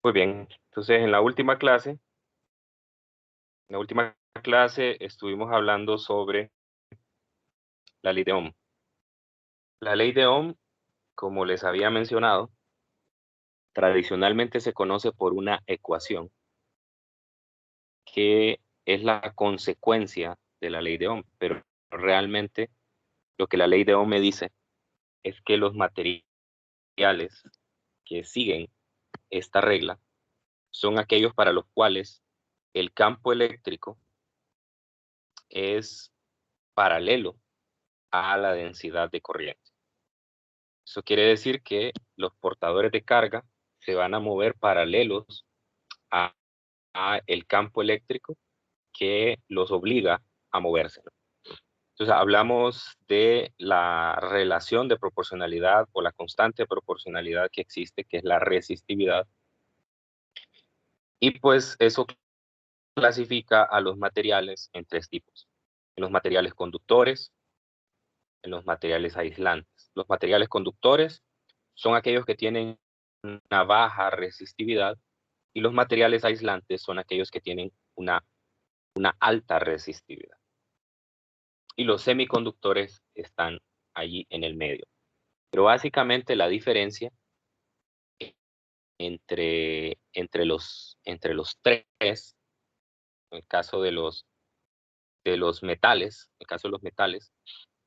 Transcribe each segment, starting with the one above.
Muy bien, entonces en la última clase estuvimos hablando sobre la ley de Ohm. La ley de Ohm, como les había mencionado, tradicionalmente se conoce por una ecuación que es la consecuencia de la ley de Ohm, pero realmente lo que la ley de Ohm me dice es que los materiales que siguen esta regla son aquellos para los cuales el campo eléctrico es paralelo a la densidad de corriente. Eso quiere decir que los portadores de carga se van a mover paralelos a, a el campo eléctrico que los obliga a moverse. Entonces hablamos de la relación de proporcionalidad o la constante de proporcionalidad que existe, que es la resistividad. Y pues eso clasifica a los materiales en tres tipos: en los materiales conductores, en los materiales aislantes. Los materiales conductores son aquellos que tienen una baja resistividad y los materiales aislantes son aquellos que tienen una alta resistividad. Y los semiconductores están allí en el medio. Pero básicamente la diferencia entre los tres, en el caso de los metales,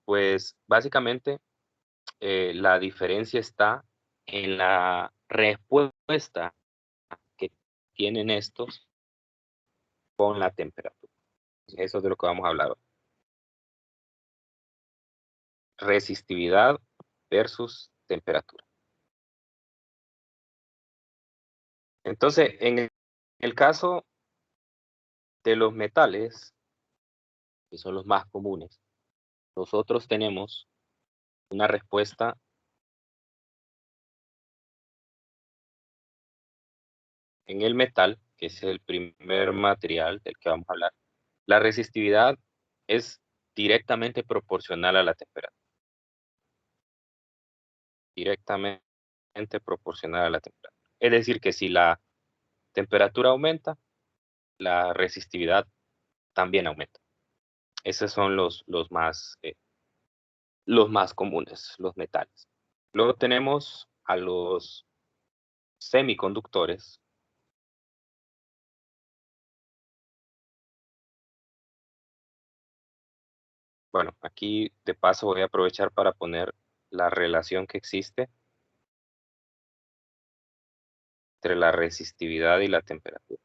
pues básicamente la diferencia está en la respuesta que tienen estos con la temperatura. Eso es de lo que vamos a hablar hoy. Resistividad versus temperatura. Entonces, en el caso de los metales, que son los más comunes, nosotros tenemos una respuesta en el metal, que es el primer material del que vamos a hablar. La resistividad es directamente proporcional a la temperatura. Directamente proporcional a la temperatura. Es decir, que si la temperatura aumenta, la resistividad también aumenta. Esos son los más comunes, los metales. Luego tenemos a los semiconductores. Bueno, aquí de paso voy a aprovechar para poner la relación que existe entre la resistividad y la temperatura.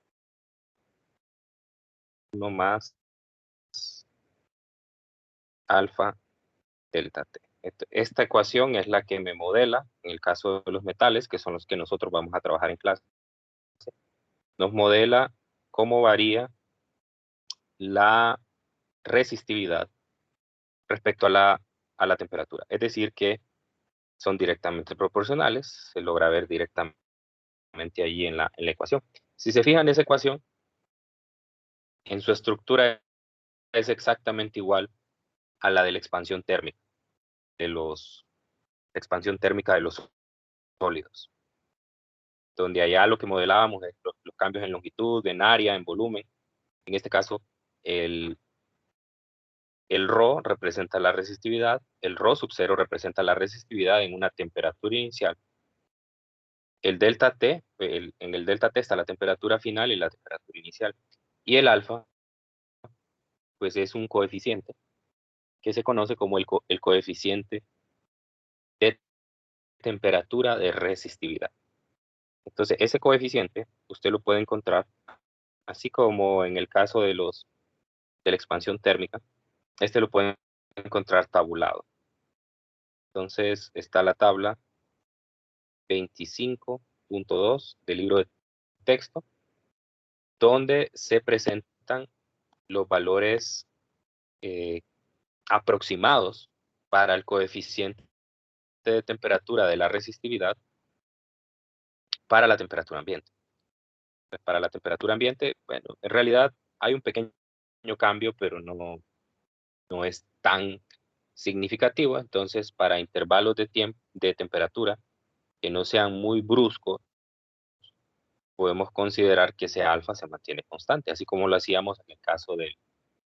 1 más alfa delta T. Esta ecuación es la que me modela, en el caso de los metales, que son los que nosotros vamos a trabajar en clase, nos modela cómo varía la resistividad respecto a la temperatura. Es decir, que son directamente proporcionales, se logra ver directamente allí en la ecuación. Si se fijan en esa ecuación, en su estructura es exactamente igual a la de la expansión térmica, expansión térmica de los sólidos, donde allá lo que modelábamos es los cambios en longitud, en área, en volumen. En este caso, el ρ representa la resistividad, el ρ sub 0 representa la resistividad en una temperatura inicial. El delta T, en el delta T está la temperatura final y la temperatura inicial. Y el alfa, pues es un coeficiente que se conoce como el coeficiente de temperatura de resistividad. Entonces, ese coeficiente usted lo puede encontrar, así como en el caso de la expansión térmica, este lo pueden encontrar tabulado. Entonces, está la tabla 25.2 del libro de texto, donde se presentan los valores aproximados para el coeficiente de temperatura de la resistividad para la temperatura ambiente. Para la temperatura ambiente, bueno, en realidad hay un pequeño cambio, pero no es tan significativo. Entonces, para intervalos de temperatura que no sean muy bruscos, podemos considerar que ese alfa se mantiene constante, así como lo hacíamos en el caso de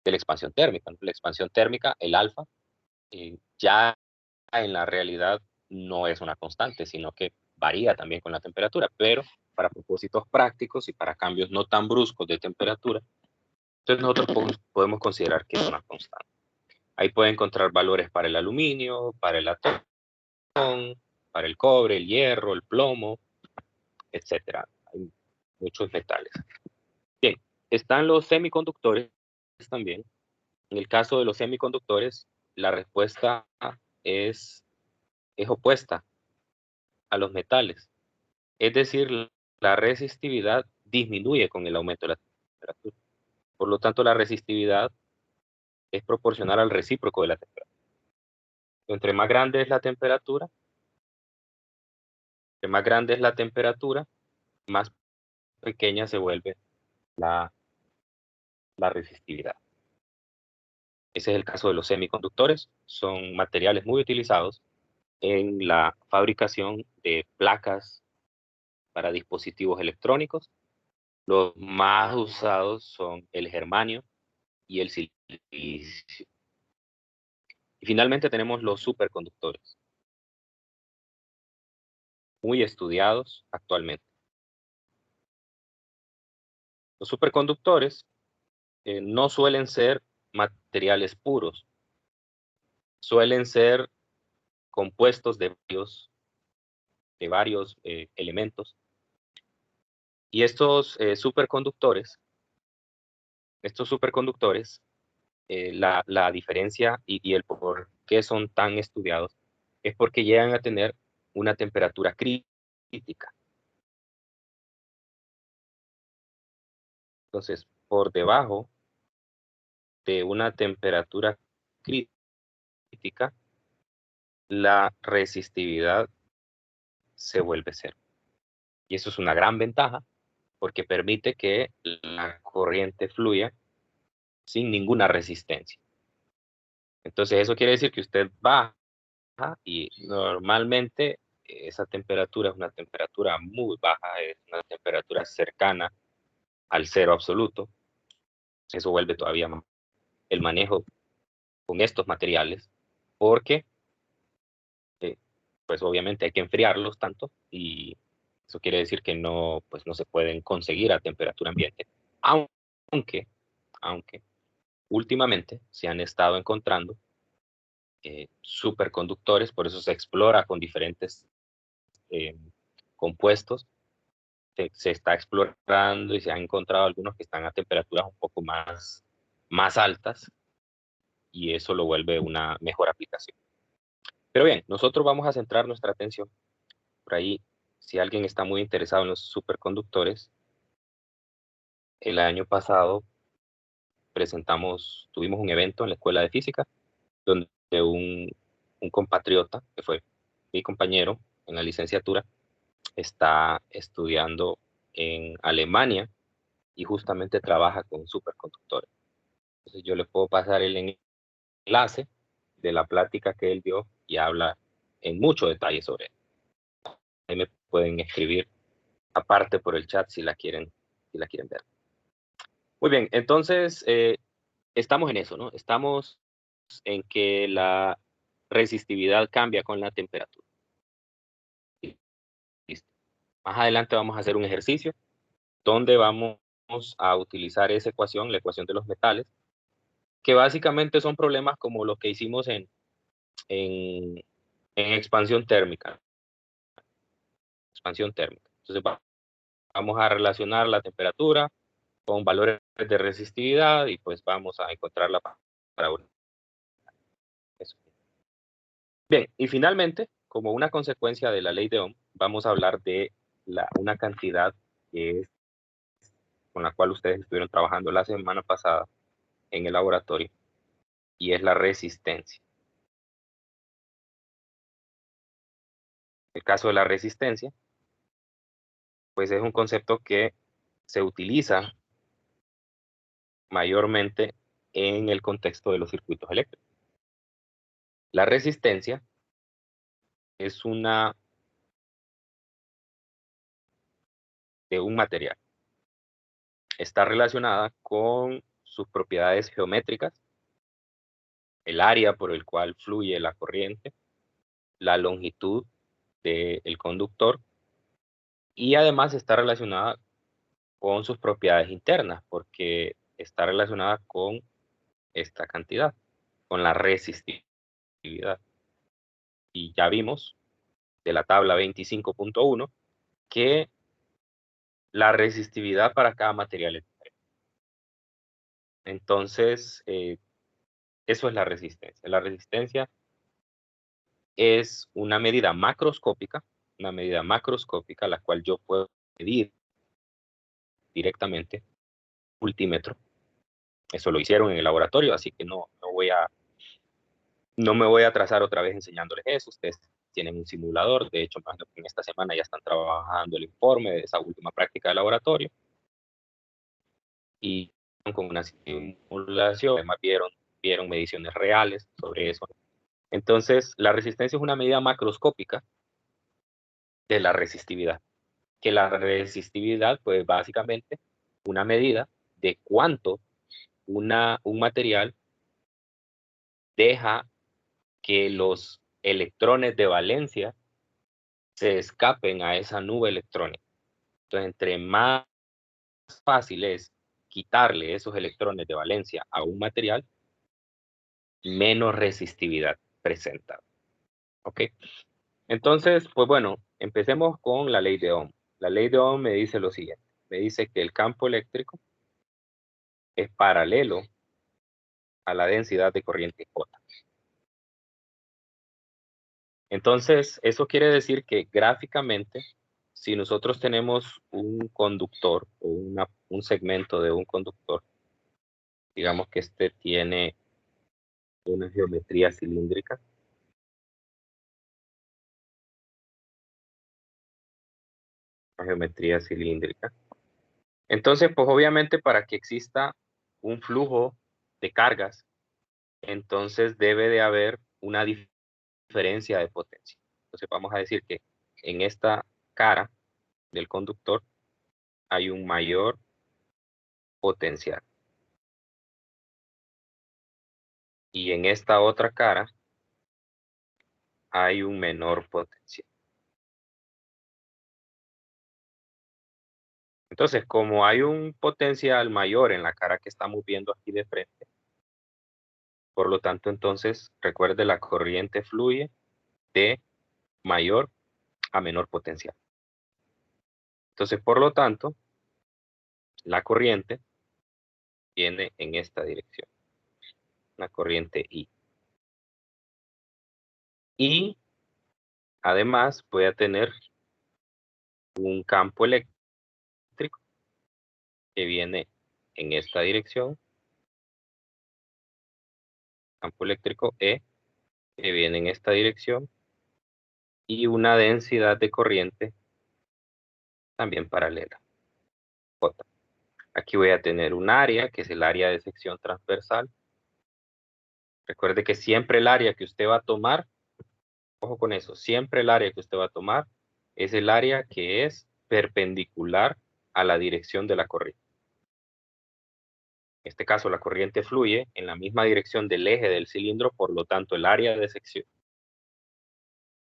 la expansión térmica, ¿no? La expansión térmica, el alfa, ya en la realidad no es una constante, sino que varía también con la temperatura, pero para propósitos prácticos y para cambios no tan bruscos de temperatura, entonces nosotros podemos considerar que es una constante. Ahí puede encontrar valores para el aluminio, para el latón, para el cobre, el hierro, el plomo, etcétera. Hay muchos metales. Bien, están los semiconductores también. En el caso de los semiconductores, la respuesta es, es opuesta a los metales. Es decir, la resistividad disminuye con el aumento de la temperatura. Por lo tanto, la resistividad es proporcional al recíproco de la temperatura. Entre más grande es la temperatura, más pequeña se vuelve la, la resistividad. Ese es el caso de los semiconductores. Son materiales muy utilizados en la fabricación de placas para dispositivos electrónicos. Los más usados son el germanio y el silicio. Y finalmente tenemos los superconductores, muy estudiados actualmente. Los superconductores no suelen ser materiales puros, suelen ser compuestos de varios elementos. Y estos superconductores, la diferencia y el por qué son tan estudiados es porque llegan a tener una temperatura crítica. Entonces, por debajo de una temperatura crítica, la resistividad se vuelve cero. Y eso es una gran ventaja porque permite que la corriente fluya sin ninguna resistencia. Entonces, eso quiere decir que usted baja y normalmente esa temperatura es una temperatura muy baja, es una temperatura cercana al cero absoluto. Eso vuelve todavía más el manejo con estos materiales, porque pues obviamente hay que enfriarlos tanto y eso quiere decir que no, pues no se pueden conseguir a temperatura ambiente, aunque, aunque últimamente se han estado encontrando superconductores, por eso se explora con diferentes eh, compuestos, se está explorando y se han encontrado algunos que están a temperaturas un poco más altas y eso lo vuelve una mejor aplicación. Pero bien, nosotros vamos a centrar nuestra atención por ahí. Si alguien está muy interesado en los superconductores, el año pasado tuvimos un evento en la Escuela de Física, donde un compatriota, que fue mi compañero en la licenciatura, está estudiando en Alemania y justamente trabaja con superconductores. Entonces yo le puedo pasar el enlace de la plática que él dio y habla en mucho detalle sobre él. Ahí me pueden escribir aparte por el chat si la quieren ver. Muy bien, entonces estamos en eso, ¿no? Estamos en que la resistividad cambia con la temperatura. Listo. Más adelante vamos a hacer un ejercicio donde vamos a utilizar esa ecuación, la ecuación de los metales, que básicamente son problemas como los que hicimos en expansión térmica. Expansión térmica. Entonces vamos a relacionar la temperatura con valores de resistividad y pues vamos a encontrarla para eso. Bien, y finalmente, como una consecuencia de la ley de Ohm, vamos a hablar de una cantidad que es con la cual ustedes estuvieron trabajando la semana pasada en el laboratorio, y es la resistencia. El caso de la resistencia, pues es un concepto que se utiliza mayormente en el contexto de los circuitos eléctricos. La resistencia es una de un material. Está relacionada con sus propiedades geométricas, el área por el cual fluye la corriente, la longitud del conductor, y además está relacionada con sus propiedades internas, porque está relacionada con esta cantidad, con la resistividad. Y ya vimos de la tabla 25.1 que la resistividad para cada material es diferente. Entonces, eso es la resistencia. La resistencia es una medida macroscópica, la cual yo puedo medir directamente, multímetro. Eso lo hicieron en el laboratorio, así que no me voy a atrasar otra vez enseñándoles eso. Ustedes tienen un simulador, de hecho, en esta semana ya están trabajando el informe de esa última práctica de laboratorio. Y con una simulación, además vieron mediciones reales sobre eso. Entonces, la resistencia es una medida macroscópica de la resistividad. Que la resistividad, pues básicamente, una medida de cuánto un material deja que los electrones de valencia se escapen a esa nube electrónica. Entonces, entre más fácil es quitarle esos electrones de valencia a un material, menos resistividad presenta. ¿Ok? Entonces, pues bueno, empecemos con la ley de Ohm. La ley de Ohm me dice lo siguiente. Me dice que el campo eléctrico es paralelo a la densidad de corriente J. Entonces, eso quiere decir que gráficamente, si nosotros tenemos un conductor o un segmento de un conductor, digamos que este tiene una geometría cilíndrica. Una geometría cilíndrica. Entonces, pues obviamente para que exista un flujo de cargas, entonces debe de haber una diferencia de potencia. Entonces vamos a decir que en esta cara del conductor hay un mayor potencial. Y en esta otra cara hay un menor potencial. Entonces, como hay un potencial mayor en la cara que estamos viendo aquí de frente, por lo tanto, entonces, recuerde, la corriente fluye de mayor a menor potencial. Entonces, por lo tanto, la corriente viene en esta dirección, la corriente I. Y además voy a tener un campo eléctrico que viene en esta dirección, campo eléctrico E, que viene en esta dirección, y una densidad de corriente también paralela, J. Aquí voy a tener un área, que es el área de sección transversal. Recuerde que siempre el área que usted va a tomar, ojo con eso, siempre el área que usted va a tomar es el área que es perpendicular a la dirección de la corriente. En este caso, la corriente fluye en la misma dirección del eje del cilindro, por lo tanto, el área de sección,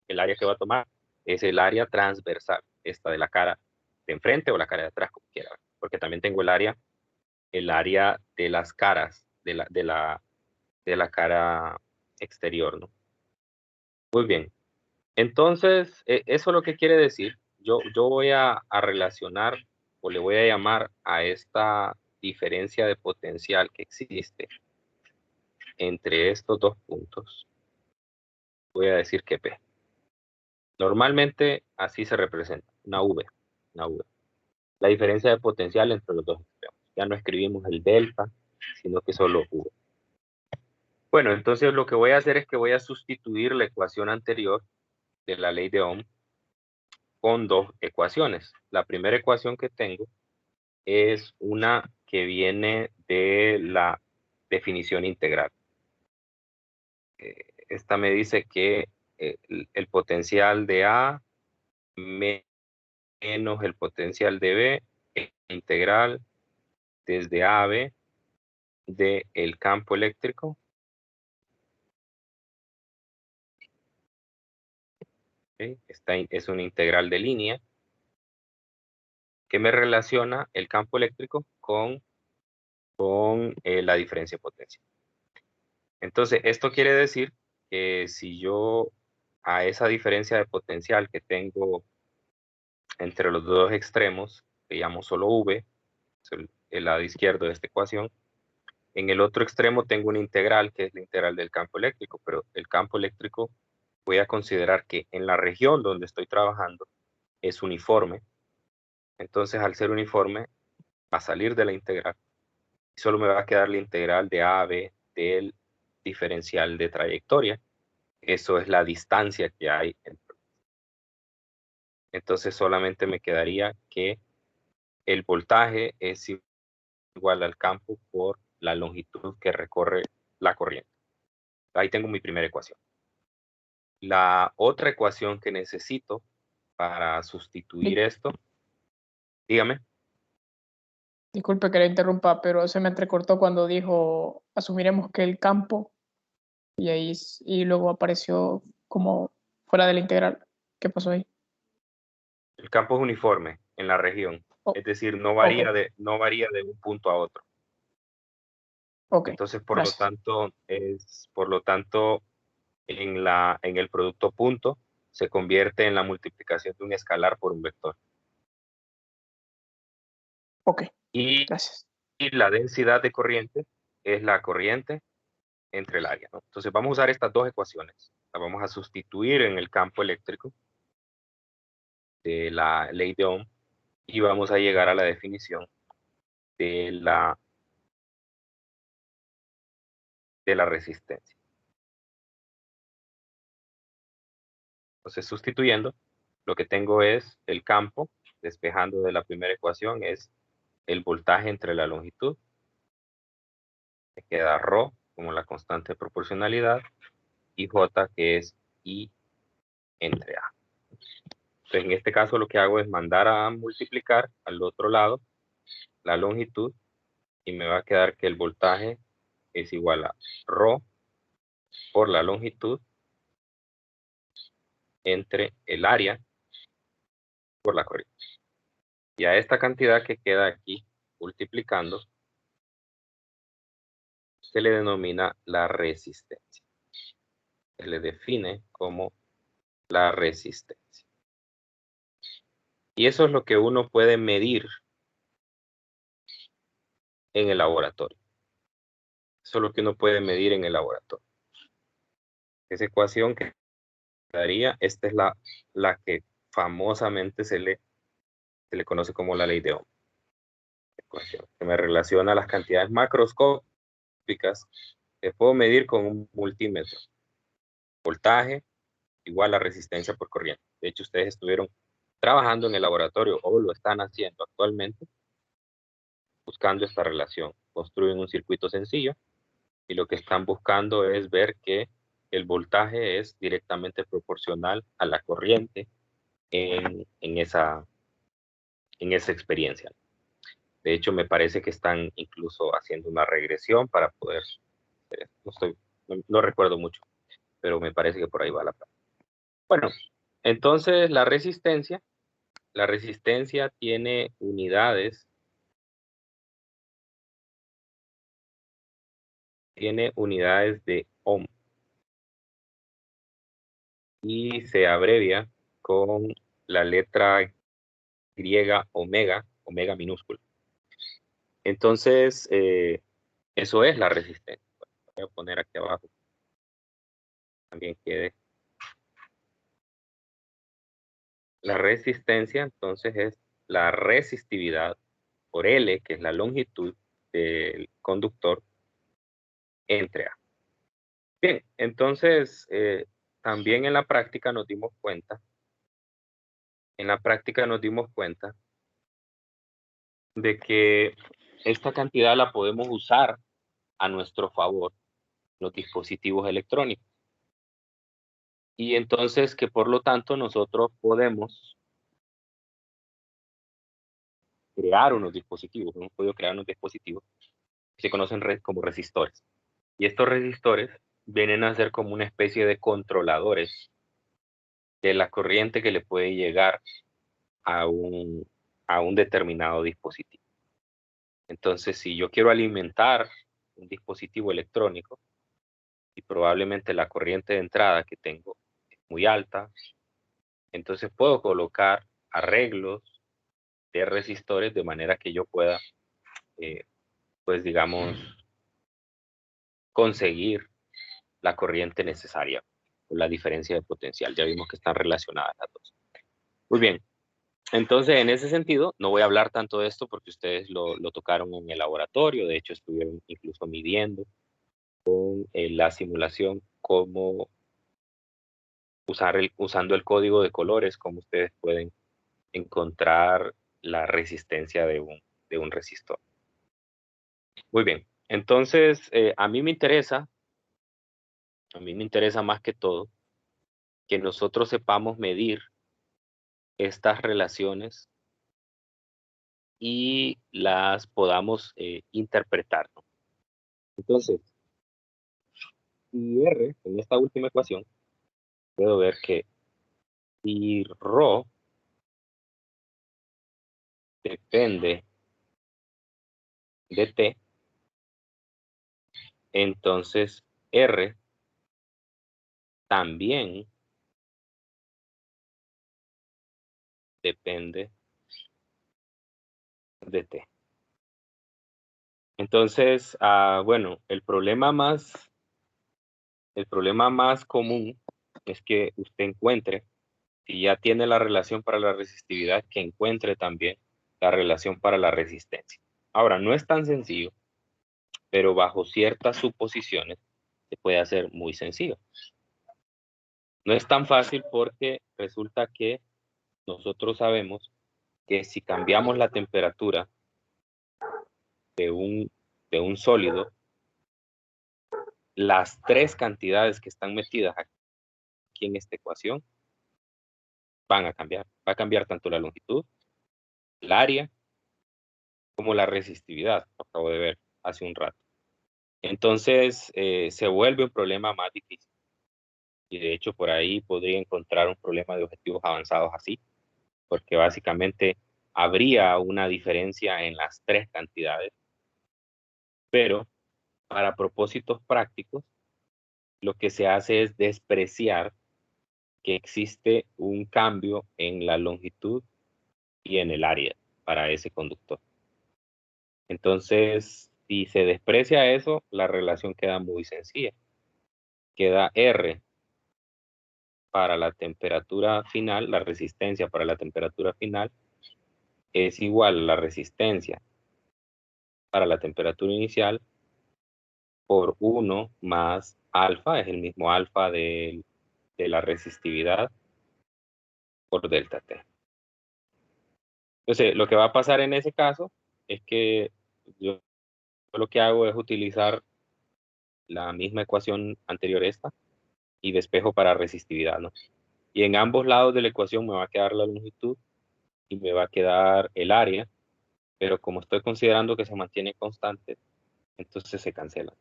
el área que va a tomar, es el área transversal, esta de la cara de enfrente o la cara de atrás, como quiera, porque también tengo el área de las caras, de la cara exterior, ¿no? Muy bien. Entonces, eso lo que quiere decir, yo voy a relacionar o le voy a llamar a esta diferencia de potencial que existe entre estos dos puntos, voy a decir que P. Normalmente así se representa, una V, una V. La diferencia de potencial entre los dos extremos. Ya no escribimos el delta, sino que solo V. Bueno, entonces lo que voy a hacer es que voy a sustituir la ecuación anterior de la ley de Ohm con dos ecuaciones. La primera ecuación que tengo es una que viene de la definición integral. Esta me dice que el potencial de A menos el potencial de B integral desde A a B del campo eléctrico ¿okay? Es una integral de línea que me relaciona el campo eléctrico con la diferencia de potencia. Entonces, esto quiere decir que si yo a esa diferencia de potencial que tengo entre los dos extremos, que llamo solo V, es el lado izquierdo de esta ecuación, en el otro extremo tengo una integral, que es la integral del campo eléctrico, pero el campo eléctrico voy a considerar que en la región donde estoy trabajando es uniforme. Entonces, al ser uniforme, va a salir de la integral. Y solo me va a quedar la integral de A a B del diferencial de trayectoria. Eso es la distancia que hay. Entonces, solamente me quedaría que el voltaje es igual al campo por la longitud que recorre la corriente. Ahí tengo mi primera ecuación. La otra ecuación que necesito para sustituir esto, dígame. Disculpe que le interrumpa, pero se me entrecortó cuando dijo, asumiremos que el campo, y luego apareció como fuera de la integral. ¿Qué pasó ahí? El campo es uniforme en la región, Oh, es decir, ok, no varía de un punto a otro. ok, Entonces, gracias. por lo tanto, en el producto punto se convierte en la multiplicación de un escalar por un vector. Ok, Y, gracias. y la densidad de corriente es la corriente entre el área, ¿no? Entonces vamos a usar estas dos ecuaciones. Las vamos a sustituir en el campo eléctrico de la ley de Ohm y vamos a llegar a la definición de la resistencia. Entonces, sustituyendo, lo que tengo es el campo, despejando de la primera ecuación, es el voltaje entre la longitud. Me queda ρ como la constante de proporcionalidad y J que es I entre A. Entonces, en este caso lo que hago es mandar a multiplicar al otro lado la longitud y me va a quedar que el voltaje es igual a ρ por la longitud entre el área por la corriente. Y a esta cantidad que queda aquí multiplicando se le denomina la resistencia. Se le define como la resistencia. Y eso es lo que uno puede medir en el laboratorio. Eso es lo que uno puede medir en el laboratorio. Esa ecuación que daría, esta es la que famosamente se le conoce como la ley de Ohm. Ecuación que me relaciona las cantidades macroscópicas que puedo medir con un multímetro. Voltaje igual a resistencia por corriente. De hecho, ustedes estuvieron trabajando en el laboratorio o lo están haciendo actualmente buscando esta relación. Construyen un circuito sencillo y lo que están buscando es ver que el voltaje es directamente proporcional a la corriente en esa experiencia. De hecho, me parece que están incluso haciendo una regresión para poder, no recuerdo mucho, pero me parece que por ahí va la plata. Bueno, entonces la resistencia tiene unidades de ohm y se abrevia con la letra griega omega minúscula. Entonces, eso es la resistencia. Voy a poner aquí abajo también quede. La resistencia, entonces, es la resistividad por L, que es la longitud del conductor, entre A. Bien, entonces, también en la práctica nos dimos cuenta de que esta cantidad la podemos usar a nuestro favor los dispositivos electrónicos. Y entonces que por lo tanto nosotros podemos crear unos dispositivos. Hemos podido crear unos dispositivos que se conocen como resistores. Y estos resistores vienen a ser como una especie de controladores de la corriente que le puede llegar a un determinado dispositivo. Entonces, si yo quiero alimentar un dispositivo electrónico y probablemente la corriente de entrada que tengo es muy alta, entonces puedo colocar arreglos de resistores de manera que yo pueda, pues digamos, conseguir la corriente necesaria o la diferencia de potencial. Ya vimos que están relacionadas las dos. Muy bien. Entonces, en ese sentido, no voy a hablar tanto de esto porque ustedes lo tocaron en el laboratorio. De hecho, estuvieron incluso midiendo con la simulación cómo usando el código de colores, cómo ustedes pueden encontrar la resistencia de un resistor. Muy bien. Entonces, a mí me interesa más que todo que nosotros sepamos medir estas relaciones y las podamos interpretar, ¿no? Entonces, si R, en esta última ecuación, puedo ver que si ρ depende de T, entonces R también depende de T. Entonces, bueno, el problema más común es que usted encuentre, si ya tiene la relación para la resistividad, que encuentre también la relación para la resistencia. Ahora, no es tan sencillo, pero bajo ciertas suposiciones se puede hacer muy sencillo. No es tan fácil porque resulta que nosotros sabemos que si cambiamos la temperatura de un sólido, las tres cantidades que están metidas aquí en esta ecuación van a cambiar. Va a cambiar tanto la longitud, el área, como la resistividad, lo acabo de ver hace un rato. Entonces, se vuelve un problema más difícil. Y de hecho, por ahí podría encontrar un problema de objetivos avanzados así, porque básicamente habría una diferencia en las tres cantidades, pero para propósitos prácticos, lo que se hace es despreciar que existe un cambio en la longitud y en el área para ese conductor. Entonces, si se desprecia eso, la relación queda muy sencilla. Queda R para la temperatura final, la resistencia para la temperatura final es igual a la resistencia para la temperatura inicial por 1 más alfa, es el mismo alfa de la resistividad por delta T. Entonces, lo que va a pasar en ese caso es que yo lo que hago es utilizar la misma ecuación anterior a esta y despejo para resistividad, ¿no? Y en ambos lados de la ecuación me va a quedar la longitud y me va a quedar el área, pero como estoy considerando que se mantiene constante, entonces se cancela.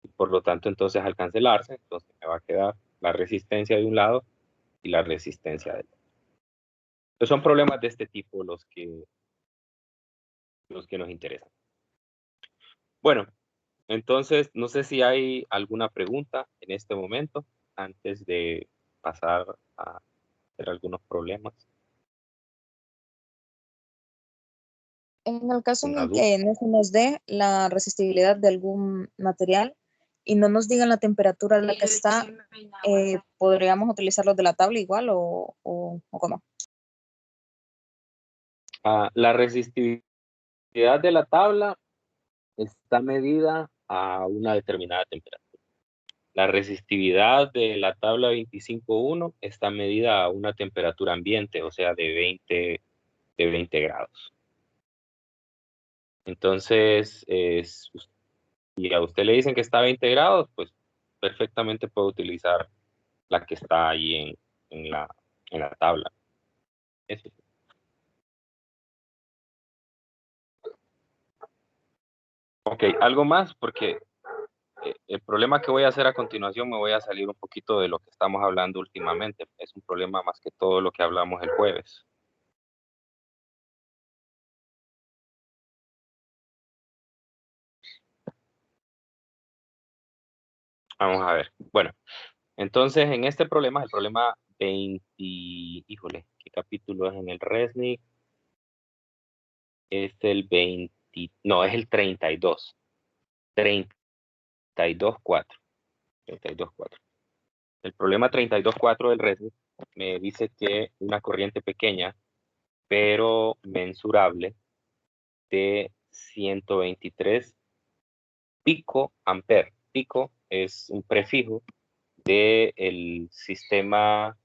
Y por lo tanto, entonces al cancelarse, entonces me va a quedar la resistencia de un lado y la resistencia del otro. Entonces son problemas de este tipo los que nos interesan. Bueno, entonces no sé si hay alguna pregunta en este momento antes de pasar a hacer algunos problemas. En el caso en ¿Una el duda? que no se nos dé la resistividad de algún material y no nos digan la temperatura a la que está, ¿podríamos utilizar los de la tabla igual o cómo? La resistividad de la tabla está medida a una determinada temperatura. La resistividad de la tabla 25.1 está medida a una temperatura ambiente, o sea, de 20 grados. Entonces, si a usted le dicen que está a 20 grados, pues perfectamente puede utilizar la que está ahí en la tabla. Eso. Ok, algo más, porque el problema que voy a hacer a continuación me voy a salir un poquito de lo que estamos hablando últimamente. Es un problema más que todo lo que hablamos el jueves. Vamos a ver. Bueno, entonces en este problema, el problema 20, híjole, ¿qué capítulo es en el RESNIC? Es el 20, no, es el 32. 32.4. 32.4. El problema 32.4 del RESNIC me dice que una corriente pequeña, pero mensurable, de 123 pico ampere. Pico es un prefijo del sistema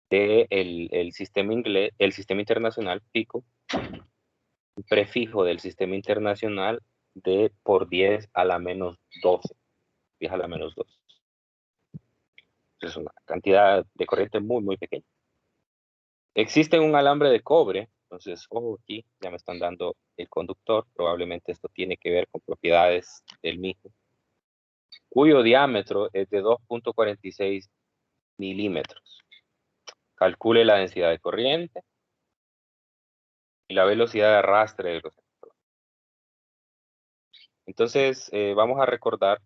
el sistema inglés, el sistema internacional pico, un prefijo del sistema internacional de por 10 a la menos 12. 10 a la menos 12. Es una cantidad de corriente muy, muy pequeña. Existe un alambre de cobre, entonces, ojo, aquí ya me están dando el conductor, probablemente esto tiene que ver con propiedades del mismo, cuyo diámetro es de 2.46 milímetros. Calcule la densidad de corriente y la velocidad de arrastre de los electrones. Entonces, vamos a recordar,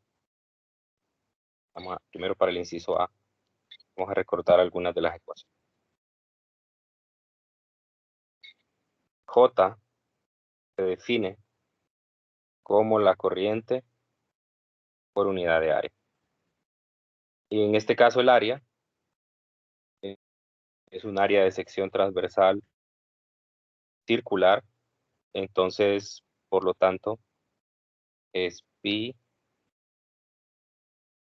primero para el inciso A, vamos a recordar algunas de las ecuaciones. J se define como la corriente por unidad de área. Y en este caso el área es un área de sección transversal circular, entonces, por lo tanto, es pi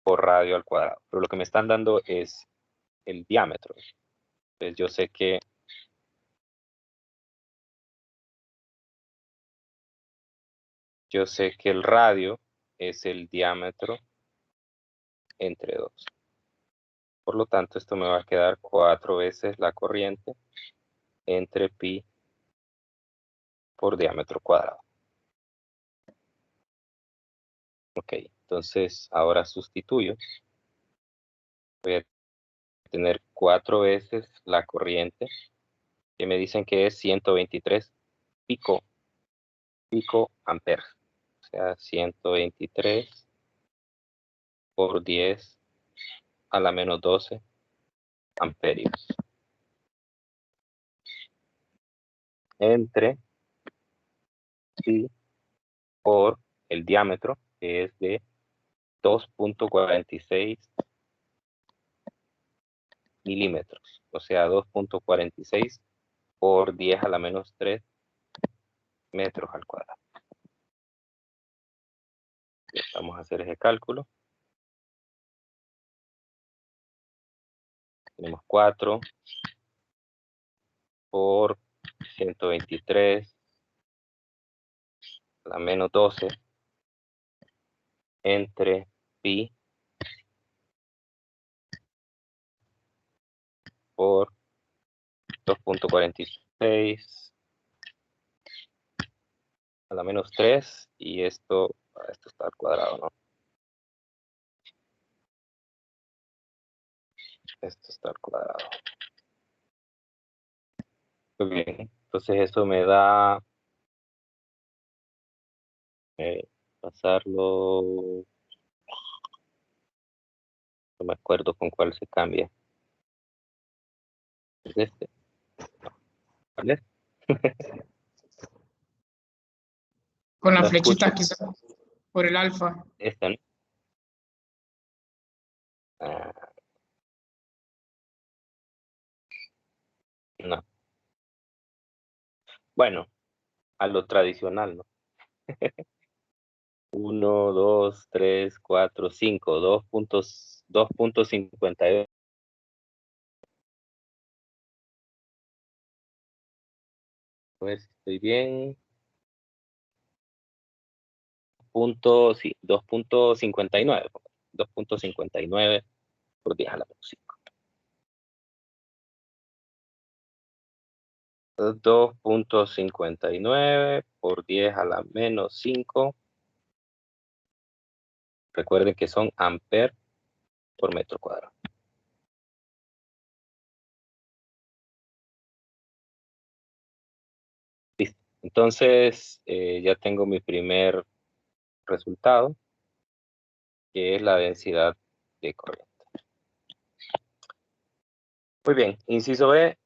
por radio al cuadrado. Pero lo que me están dando es el diámetro. Entonces yo sé que el radio es el diámetro entre 2. Por lo tanto, esto me va a quedar 4 veces la corriente entre pi por diámetro cuadrado. Ok, entonces ahora sustituyo. Voy a tener 4 veces la corriente, que me dicen que es 123 pico amperes. O sea, 123 por 10 a la menos 12 amperios. Entre pi por el diámetro, que es de 2.46 milímetros. O sea, 2.46 por 10 a la menos 3 metros al cuadrado. Vamos a hacer ese cálculo. Tenemos 4 por 123 a la menos 12 entre pi por 2.46 a la menos 3 y esto está al cuadrado, ¿no? Esto está al cuadrado. Muy bien, entonces eso me da pasarlo, no me acuerdo con cuál se cambia. ¿Es este? ¿Cuál es? Con la No flechita escucho. quizás, por el alfa. Esta, ¿no? No. Bueno, a lo tradicional, ¿no? 1, 2, 3, 4, 5, 2.52. A ver si estoy bien. Sí, 2.59. 2.59 por 10 a la menos 5. 2.59 por 10 a la menos 5. Recuerden que son amperes por metro cuadrado. Listo. Entonces, ya tengo mi primer resultado, que es la densidad de corriente. Muy bien, inciso B,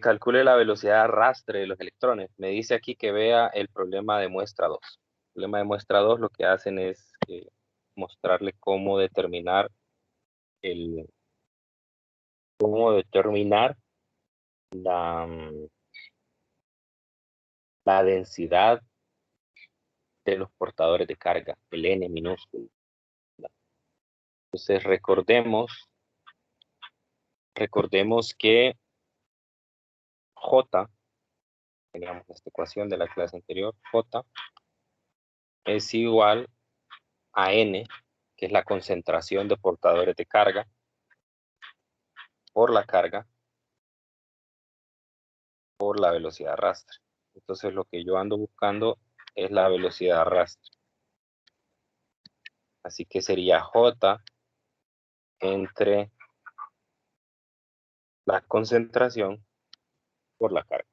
calcule la velocidad de arrastre de los electrones. Me dice aquí que vea el problema de muestra 2. El problema de muestra 2 lo que hacen es mostrarle cómo determinar la densidad de los portadores de carga, el N minúsculo. Entonces recordemos que J, teníamos esta ecuación de la clase anterior, J es igual a N, que es la concentración de portadores de carga, por la carga, por la velocidad de arrastre. Entonces lo que yo ando buscando es la velocidad de arrastre. Así que sería J entre la concentración por la carga.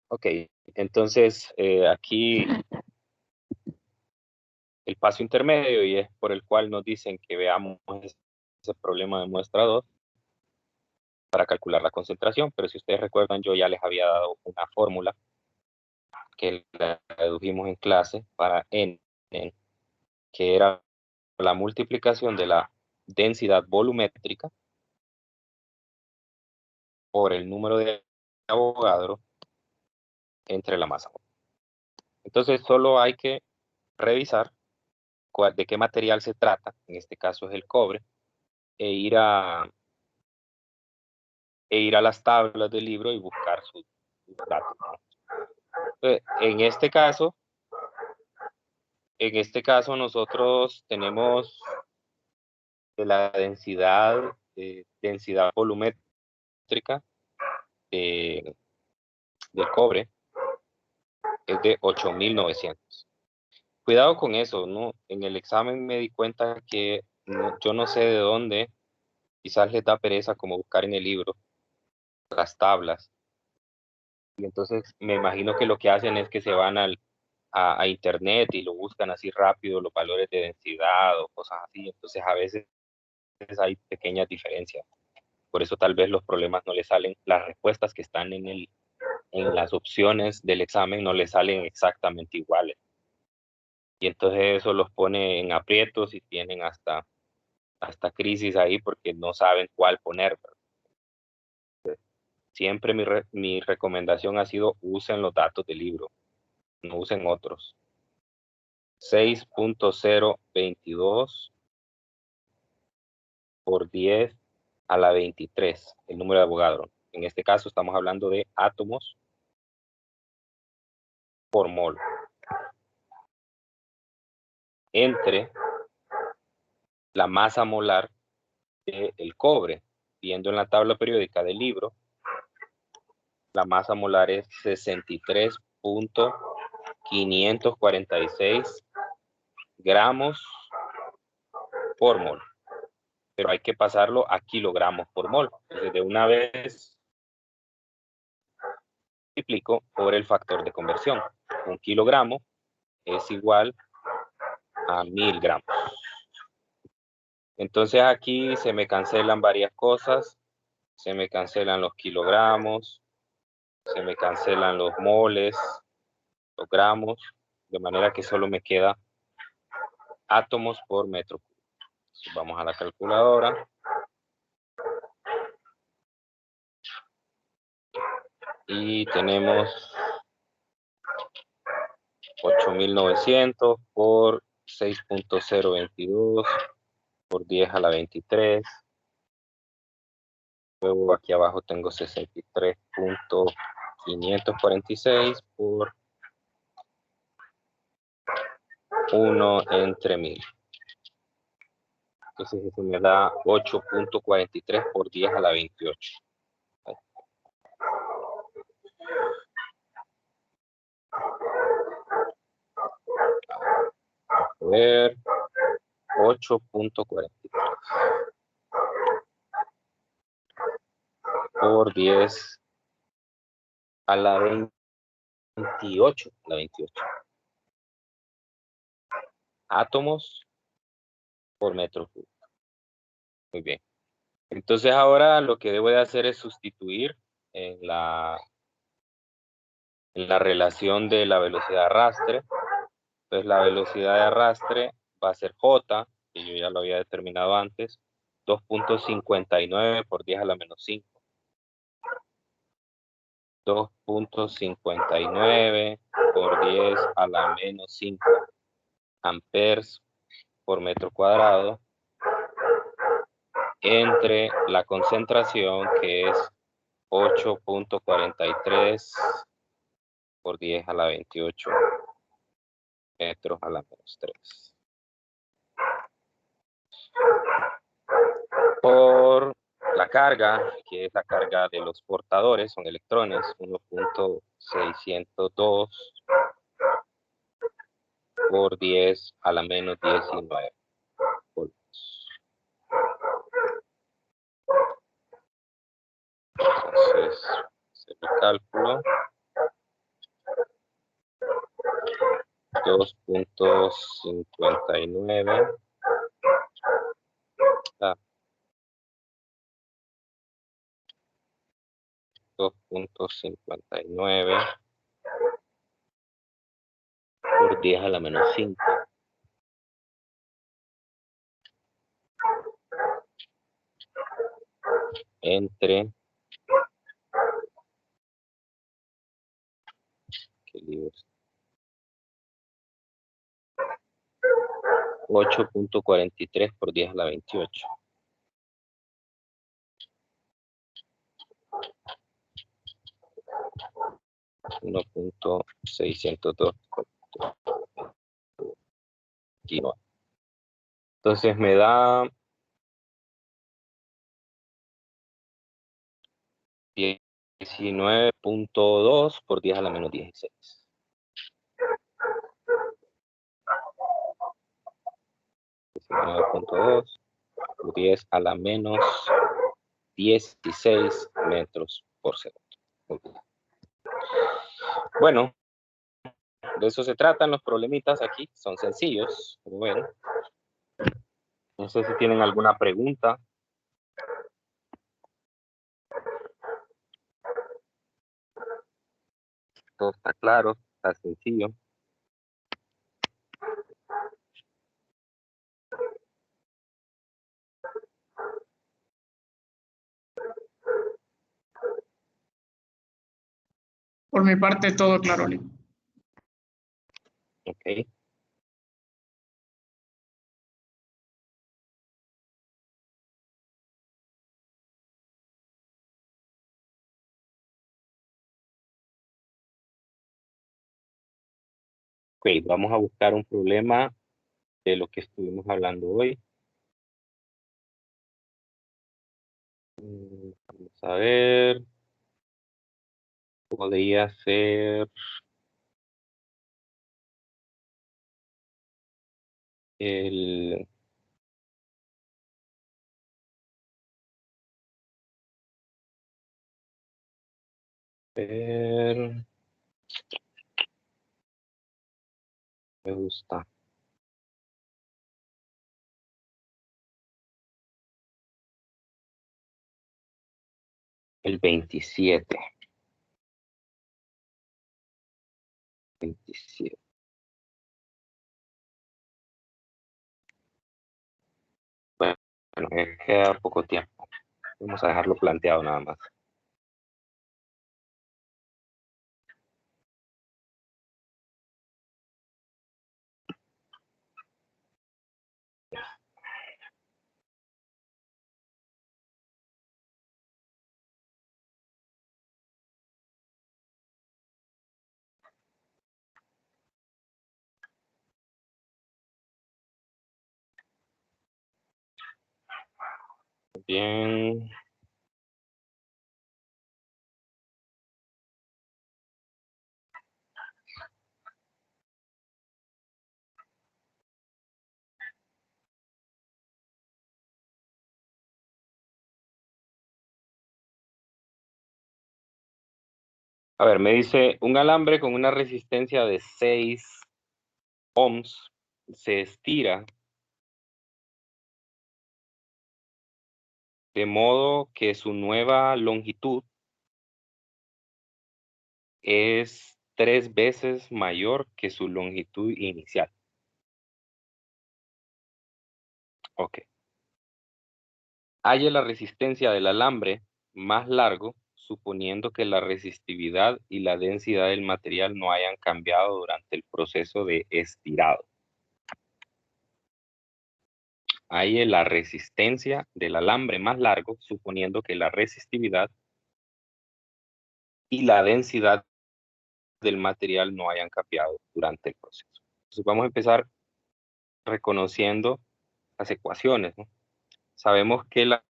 Ok, entonces aquí el paso intermedio, y es por el cual nos dicen que veamos ese problema de muestra 2 para calcular la concentración, pero si ustedes recuerdan, yo ya les había dado una fórmula que la dedujimos en clase para N, que era la multiplicación de la densidad volumétrica por el número de Avogadro entre la masa. Entonces solo hay que revisar de qué material se trata, en este caso es el cobre, e ir a las tablas del libro y buscar sus datos, ¿no? Entonces, en este caso nosotros tenemos de la densidad volumétrica del cobre es de 8.900. Cuidado con eso, ¿no? En el examen me di cuenta que yo no sé de dónde, quizás les da pereza como buscar en el libro las tablas. Y entonces me imagino que lo que hacen es que se van a internet y lo buscan así rápido, los valores de densidad o cosas así. Entonces a veces hay pequeñas diferencias. Por eso tal vez los problemas no le salen, las respuestas que están en las opciones del examen no le salen exactamente iguales. Y entonces eso los pone en aprietos y tienen hasta crisis ahí porque no saben cuál poner. Siempre mi recomendación ha sido usen los datos del libro, no usen otros. 6.022 por 10 a la 23, el número de Avogadro. En este caso estamos hablando de átomos por mol. Entre la masa molar del cobre. Viendo en la tabla periódica del libro, la masa molar es 63.546 gramos por mol. Pero hay que pasarlo a kilogramos por mol. Entonces, de una vez multiplico por el factor de conversión. Un kilogramo es igual a 1000 gramos. Entonces aquí se me cancelan varias cosas. Se me cancelan los kilogramos, se me cancelan los moles, los gramos, de manera que solo me queda átomos por metro cúbico. Entonces, vamos a la calculadora. Y tenemos 8.900 por 6.022 por 10 a la 23. Luego aquí abajo tengo 63.546 por 1 entre 1000. Entonces eso me da 8.43 por 10 a la 28. A ver, 8.43 por 10 a la 28. La 28. Átomos por metro cúbico. Muy bien. Entonces ahora lo que debo de hacer es sustituir en la relación de la velocidad de arrastre. Entonces la velocidad de arrastre va a ser J, que yo ya lo había determinado antes, 2.59 por 10 a la menos 5. 2.59 por 10 a la menos 5 amperes por metro cuadrado entre la concentración, que es 8.43 por 10 a la 28 metros a la menos 3. Por la carga, que es la carga de los portadores, son electrones, 1.602 por 10 a la menos 19 voltios. Entonces, se me cálculo 2.59 2.59 por 10 a la menos 5 entre 8.43 por 10 a la 28. Uno punto 602. Entonces me da 19.2 por 10 a la menos 16. .2 por 10 a la menos 16 metros por segundo. Bueno, de eso se tratan los problemitas aquí. Son sencillos, como ven. No sé si tienen alguna pregunta. Todo está claro, está sencillo. Por mi parte, todo claro, Oli. Ok. Ok, vamos a buscar un problema de lo que estuvimos hablando hoy. Vamos a ver. Podría ser el... ver, me gusta. El 27. 27. Bueno, queda poco tiempo. Vamos a dejarlo planteado nada más. Bien. A ver, me dice, un alambre con una resistencia de 6 ohms se estira de modo que su nueva longitud es 3 veces mayor que su longitud inicial. Ok. Halle la resistencia del alambre más largo, suponiendo que la resistividad y la densidad del material no hayan cambiado durante el proceso de estirado. Halle la resistencia del alambre más largo, suponiendo que la resistividad y la densidad del material no hayan cambiado durante el proceso. Entonces vamos a empezar reconociendo las ecuaciones, ¿no? Sabemos que la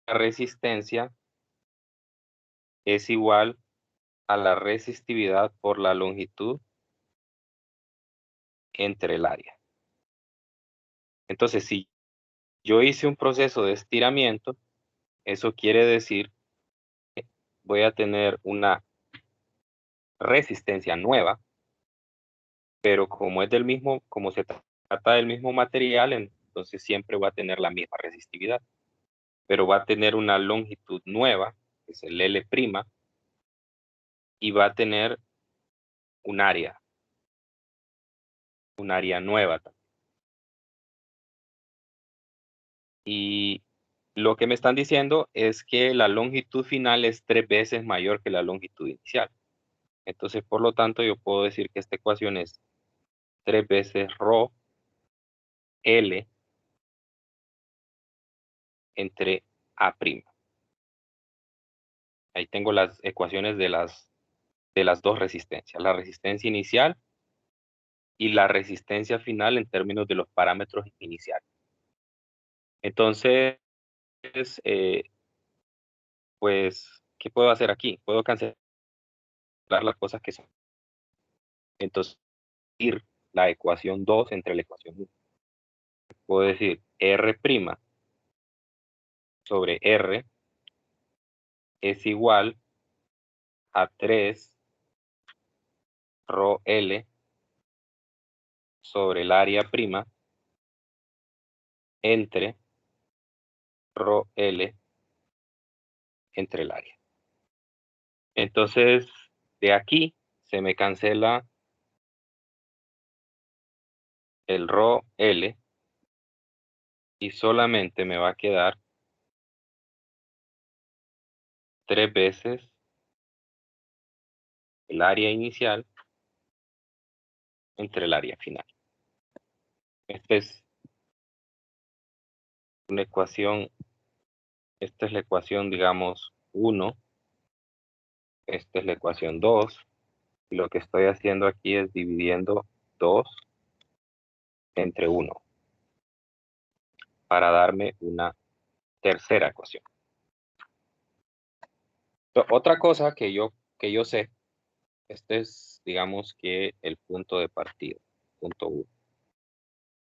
resistencia es igual a la resistividad por la longitud entre el área. Entonces, si yo hice un proceso de estiramiento, eso quiere decir que voy a tener una resistencia nueva, pero como es del mismo, como se trata del mismo material, entonces siempre va a tener la misma resistividad, pero va a tener una longitud nueva, que es el L', y va a tener un área nueva también. Y lo que me están diciendo es que la longitud final es 3 veces mayor que la longitud inicial. Entonces, por lo tanto, yo puedo decir que esta ecuación es 3 veces ρ L entre A'. Ahí tengo las ecuaciones de las dos resistencias, la resistencia inicial y la resistencia final en términos de los parámetros iniciales. Entonces, pues, ¿qué puedo hacer aquí? Puedo cancelar las cosas que son. Entonces, ir la ecuación 2 entre la ecuación 1. Puedo decir R' sobre R es igual a 3 ρ L sobre el área prima entre ρ L entre el área. Entonces, de aquí se me cancela el ρ L y solamente me va a quedar 3 veces el área inicial entre el área final. Esta es una ecuación, esta es la ecuación, digamos, 1. Esta es la ecuación 2. Y lo que estoy haciendo aquí es dividiendo 2 entre 1 para darme una tercera ecuación. Otra cosa que yo sé, este es, digamos que el punto de partida, punto 1.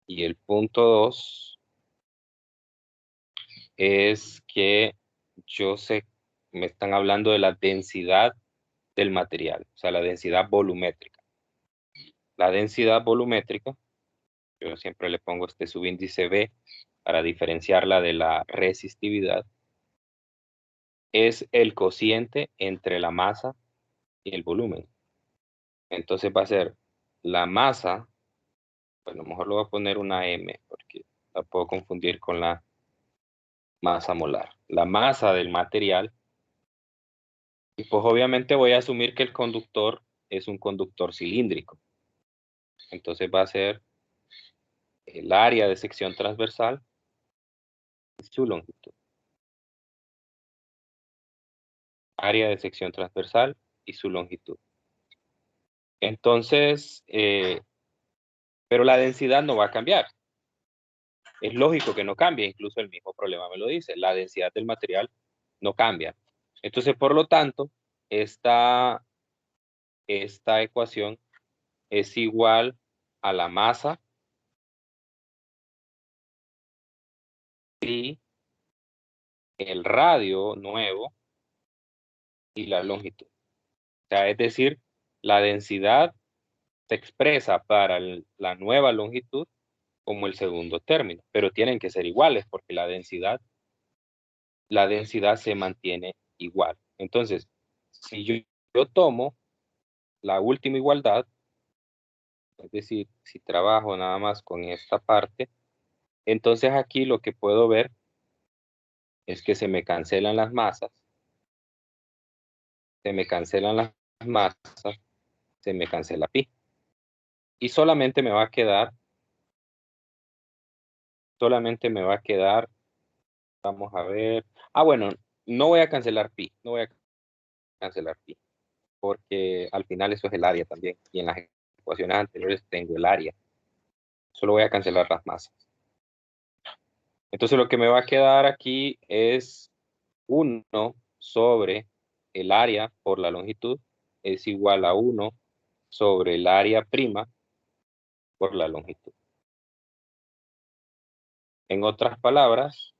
Y el punto 2 es que yo sé, me están hablando de la densidad del material, o sea, la densidad volumétrica. La densidad volumétrica, yo siempre le pongo este subíndice B para diferenciarla de la resistividad, es el cociente entre la masa y el volumen. Entonces va a ser la masa, bueno, mejor lo voy a poner una M, porque la puedo confundir con la masa molar. La masa del material, y pues obviamente voy a asumir que el conductor es un conductor cilíndrico. Entonces va a ser el área de sección transversal y su longitud. Área de sección transversal y su longitud. Entonces, pero la densidad no va a cambiar. es lógico que no cambie, incluso el mismo problema me lo dice, la densidad del material no cambia. Entonces, por lo tanto, esta ecuación es igual a la masa y el radio nuevo y la longitud. O sea, es decir, la densidad se expresa para la nueva longitud como el segundo término, pero tienen que ser iguales porque la densidad se mantiene igual. Entonces, si yo tomo la última igualdad, es decir, si trabajo nada más con esta parte, entonces aquí lo que puedo ver es que se me cancelan las masas, se me cancelan pi. Y solamente me va a quedar, vamos a ver, bueno, no voy a cancelar pi, porque al final eso es el área también, y en las ecuaciones anteriores tengo el área. Solo voy a cancelar las masas. Entonces lo que me va a quedar aquí es 1 sobre el área por la longitud es igual a 1 sobre el área prima por la longitud. En otras palabras,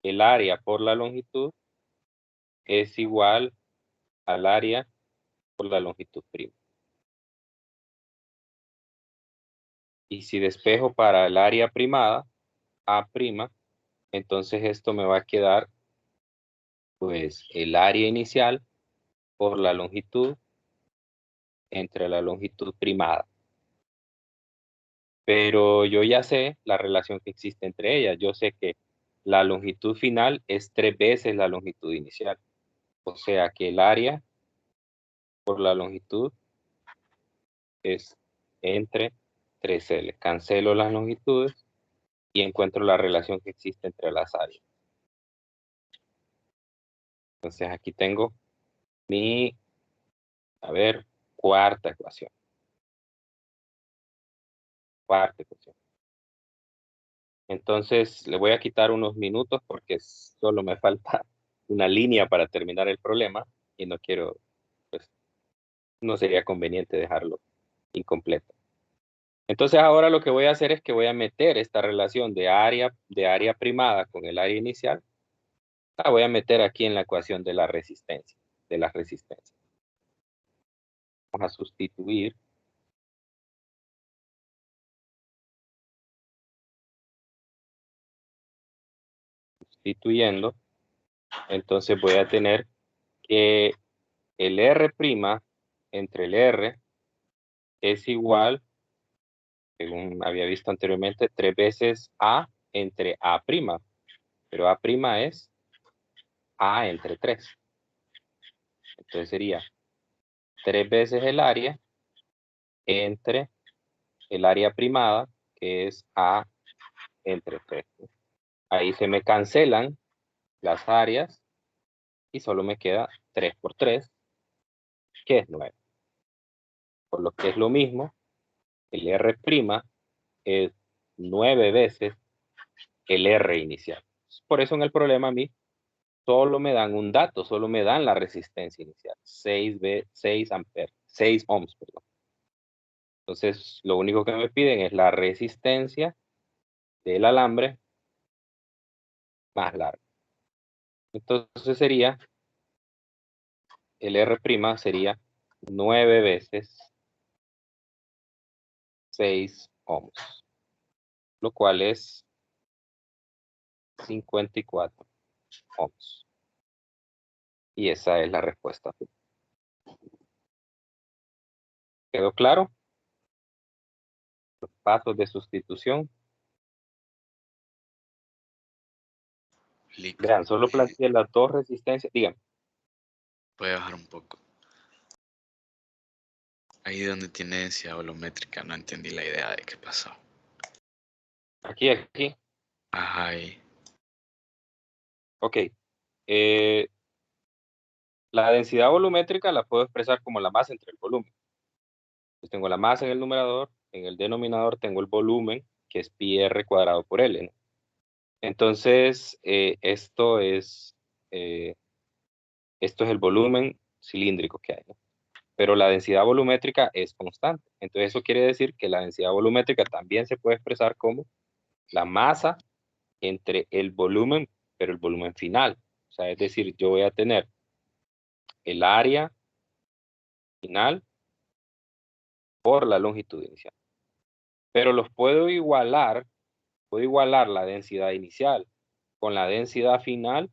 el área por la longitud es igual al área por la longitud prima. Y si despejo para el área primada, A', entonces esto me va a quedar pues el área inicial por la longitud entre la longitud primada. Pero yo ya sé la relación que existe entre ellas. Yo sé que la longitud final es 3 veces la longitud inicial. O sea que el área por la longitud es entre 3L. Cancelo las longitudes y encuentro la relación que existe entre las áreas. Entonces aquí tengo mi, cuarta ecuación. Entonces le voy a quitar unos minutos porque solo me falta una línea para terminar el problema y no quiero, pues, no sería conveniente dejarlo incompleto. Entonces ahora lo que voy a hacer es que voy a meter esta relación de área primada con el área inicial. La voy a meter aquí en la ecuación de la resistencia, Vamos a sustituir. Sustituyendo, entonces voy a tener que el R' entre el R es igual, según había visto anteriormente, 3 veces A entre A', pero A' es A entre 3. Entonces sería 3 veces el área entre el área primada, que es A entre 3. Ahí se me cancelan las áreas y solo me queda 3 por 3, que es 9. Por lo que es lo mismo, el R' es 9 veces el R inicial. Por eso en el problema a mí solo me dan un dato, solo me dan la resistencia inicial, 6 ohms, perdón. Entonces, lo único que me piden es la resistencia del alambre más largo. Entonces sería, el R' sería 9 veces 6 ohms, lo cual es 54 ohms. Y esa es la respuesta. ¿Quedó claro? Los pasos de sustitución. Listo. Vean, solo planteé las dos resistencias. Díganme. Voy a bajar un poco. Ahí donde tiene densidad volumétrica, no entendí la idea de qué pasó. Aquí. Ajá, ahí. Ok. La densidad volumétrica la puedo expresar como la masa entre el volumen. Pues tengo la masa en el numerador, en el denominador tengo el volumen que es pi r cuadrado por L, ¿no? Entonces, esto es el volumen cilíndrico que hay, ¿no? Pero la densidad volumétrica es constante. Entonces, eso quiere decir que la densidad volumétrica también se puede expresar como la masa entre el volumen, pero el volumen final. O sea, es decir, yo voy a tener el área final por la longitud inicial. Pero los puedo igualar la densidad inicial con la densidad final,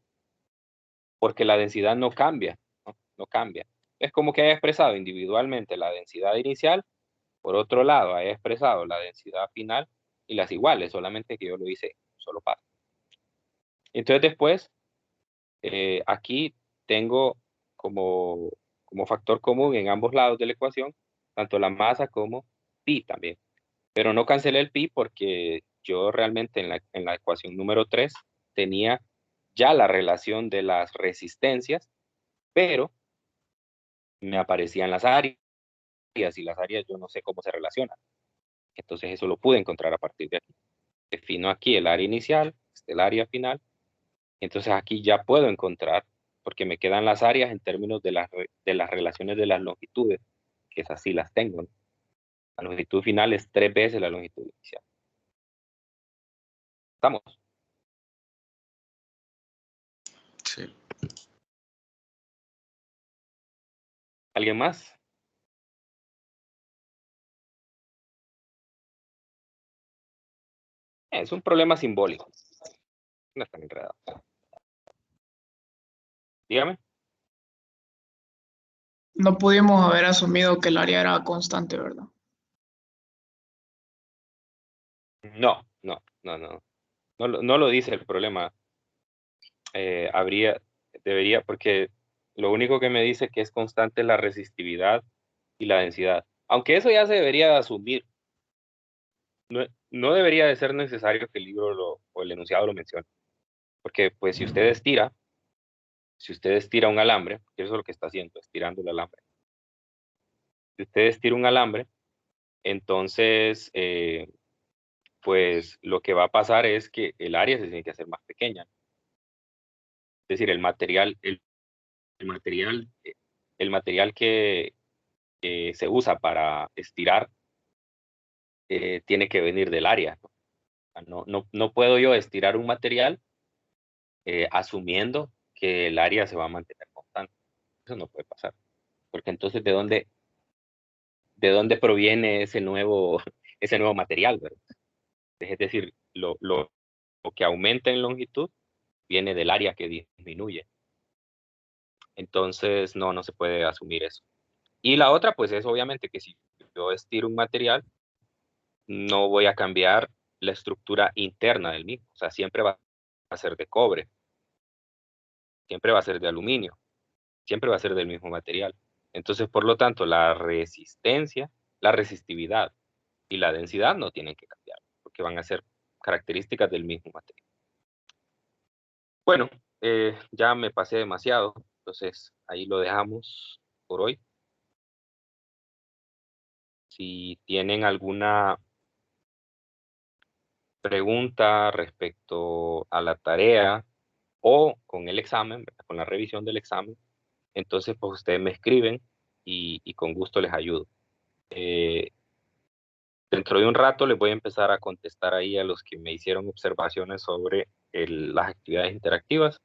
porque la densidad no cambia, ¿no? No cambia. Es como que haya expresado individualmente la densidad inicial, por otro lado haya expresado la densidad final y las iguales, solamente que yo lo hice un solo paso. Entonces después, aquí tengo como factor común en ambos lados de la ecuación, tanto la masa como pi también. Pero no cancelé el pi porque yo realmente en la ecuación número 3 tenía ya la relación de las resistencias, pero me aparecían las áreas, y las áreas yo no sé cómo se relacionan. Entonces eso lo pude encontrar a partir de aquí. Defino aquí el área inicial, el área final. Entonces aquí ya puedo encontrar, porque me quedan las áreas en términos de las relaciones de las longitudes, que esas sí las tengo, ¿no? La longitud final es 3 veces la longitud inicial. ¿Estamos? Sí. ¿Alguien más? Es un problema simbólico. No es tan enredado. Dígame. No pudimos haber asumido que el área era constante, ¿verdad? No. No lo dice el problema. Debería, porque lo único que me dice que es constante es la resistividad y la densidad. Aunque eso ya se debería de asumir. No debería de ser necesario que el libro o el enunciado lo mencione. Porque pues si usted estira un alambre, que eso es lo que está haciendo, estirando el alambre. Si usted estira un alambre, entonces pues lo que va a pasar es que el área se tiene que hacer más pequeña. Es decir, el material que se usa para estirar tiene que venir del área, ¿no? No puedo yo estirar un material asumiendo que el área se va a mantener constante. Eso no puede pasar. Porque entonces, ¿de dónde proviene ese nuevo material, ¿verdad? Es decir, lo que aumenta en longitud viene del área que disminuye. Entonces, no se puede asumir eso. Y la otra, pues, es obviamente que si yo estiro un material, no voy a cambiar la estructura interna del mismo. O sea, siempre va a ser de cobre, siempre va a ser de aluminio, siempre va a ser del mismo material. Entonces, por lo tanto, la resistencia, la resistividad y la densidad no tienen que cambiar, porque van a ser características del mismo material. Bueno, ya me pasé demasiado, entonces ahí lo dejamos por hoy. Si tienen alguna pregunta respecto a la tarea o con el examen, ¿verdad? Con la revisión del examen, entonces pues ustedes me escriben y con gusto les ayudo. Dentro de un rato les voy a empezar a contestar ahí a los que me hicieron observaciones sobre las actividades interactivas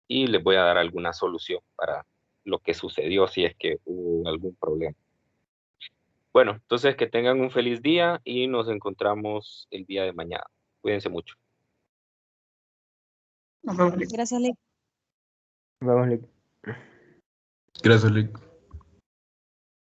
y les voy a dar alguna solución para lo que sucedió si es que hubo algún problema. Bueno, entonces que tengan un feliz día y nos encontramos el día de mañana. Cuídense mucho. Nos vemos. Gracias, Lick. Vamos, Lick. Gracias, Lick.